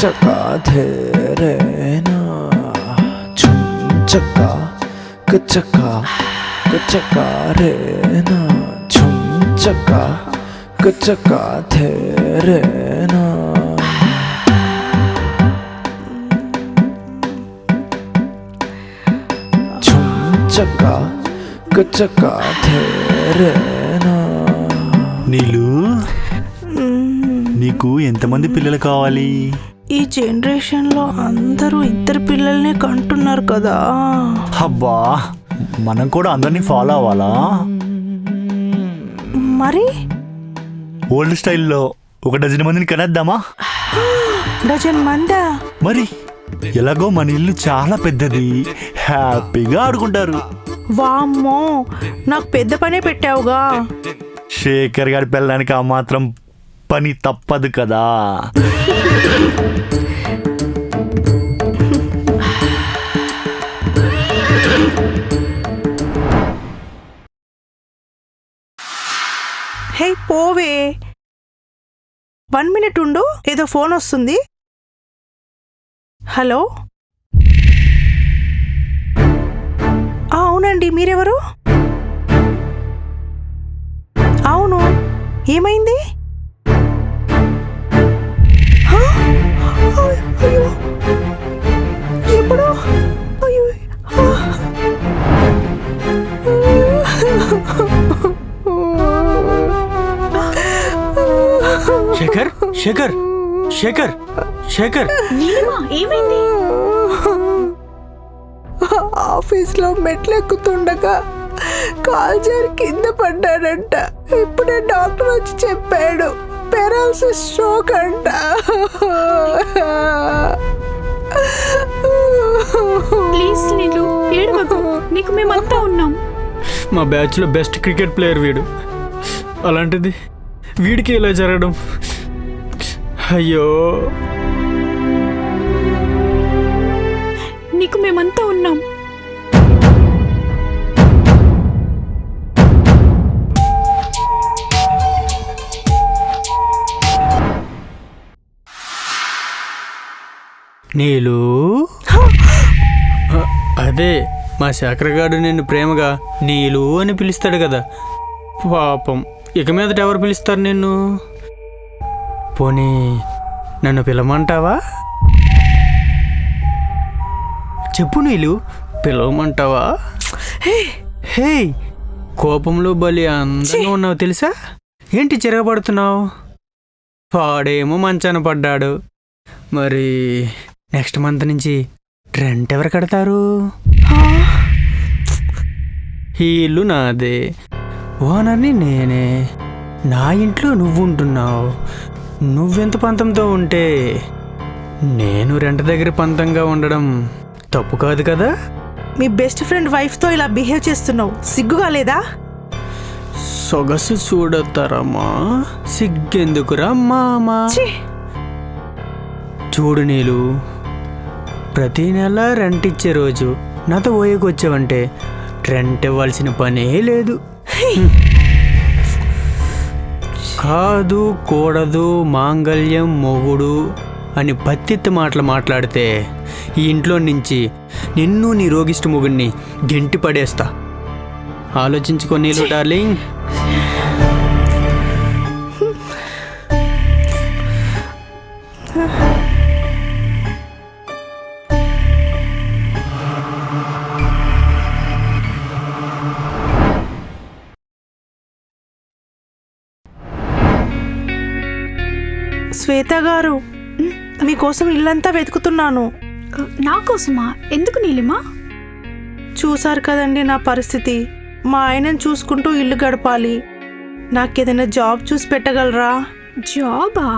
चका धीरे ना झुम चका चका रे ना झुम चका धीरे ना झुम चका धीरे ना. నీలు నీకు ఎంతమంది పిల్లలు కావాలి? ఈ జనరేషన్లో అందరూ ఇద్దరు పిల్లల్ని కంటున్నారు కదా. అబ్బా మనం కూడా అందరినీ ఫాలో అవ్వాలా? మరి ఓల్డ్ స్టైల్లో 1 డజన్ మందిని కనేద్దామా? డజన్ మందా? మరి ఎలాగో మన ఇల్లు చాలా పెద్దది, హ్యాపీగా ఆడుకుంటారు. వామ్మో, నాకు పెద్ద పనే పెట్టావుగా. శేఖర్ గారి పిల్లడానికి ఆ మాత్రం పని తప్పదు కదా. హే పోవే, 1 minute ఉండు, ఏదో ఫోన్ వస్తుంది. హలో, అవునండి, మీరెవరు? అవును, ఏమైంది? అయ్యో, ఎప్పుడు? అయ్యో, శేఖర్ శేఖర్ శేఖర్ శేఖర్ ఏమైంది? ఆఫీస్లో మెట్లెక్కుతుండగా కాల్ జారి కింద పడ్డాడంట. ఇప్పుడే డాక్టర్ వచ్చి చెప్పాడు, పెరాలసిస్ స్ట్రోక్ అంట. ప్లీజ్ నీళ్ళు ఏడవకు, నీకు మేమంతా ఉన్నాం. మా బ్యాచ్లో బెస్ట్ క్రికెట్ ప్లేయర్ వీడు, అలాంటిది వీడికి ఇలా జరగడం, అయ్యో. నీకు మేమంతా ఉన్నాం. నీలు, అదే మా శేఖరగాడు నిన్ను ప్రేమగా నీలు అని పిలుస్తాడు కదా. పాపం, ఇక మీదట ఎవరు పిలుస్తారు నిన్ను? పోనీ నన్ను పిలవమంటావా? చెప్పు నీలు, పిలవమంటావా? హే, కోపంలో బలి అందంగా ఉన్నావు తెలుసా? ఏంటి చిరగబడుతున్నావు? వాడేమో మంచాన పడ్డాడు. మరి నెక్స్ట్ మంత్ నుంచి రెంట్ ఎవరు కడతారు? ఈ ఇల్లు నాదే, ఓనర్ని నేనే. నా ఇంట్లో నువ్వుంటున్నావు. నువ్వెంత పంతంతో ఉంటే నేను రెంట్ దగ్గర పంతంగా ఉండడం తప్పు కాదు కదా. మీ బెస్ట్ ఫ్రెండ్ వైఫ్తో ఇలా బిహేవ్ చేస్తున్నావు, సిగ్గుగా లేదా? సొగసు చూడతారమ్మా, సిగ్గెందుకురా మామా. చూడు నీలు, ప్రతి నెల రెంట్ ఇచ్చే రోజు నాతో ఓయకు వచ్చావంటే రెంట్ ఇవ్వాల్సిన పనే లేదు. కాదు, కూడదు, మాంగళ్యం, మొగుడు అని పత్తిత్తి మాటలు మాట్లాడితే ఈ ఇంట్లో నుంచి నిన్ను నీ రోగిష్టి మొగుడిని గెంటి పడేస్తా. ఆలోచించుకో నీలు డార్లింగ్. శ్వేత గారు, మీకోసం ఇల్లంతా వెతుకుతున్నాను. నా కోసమా? ఎందుకు నీలిమా? చూసారు కదండి నా పరిస్థితి. మా ఆయనను చూసుకుంటూ ఇల్లు గడపాలి. నాకేదైనా జాబ్ చూసి పెట్టగలరా? జాబా?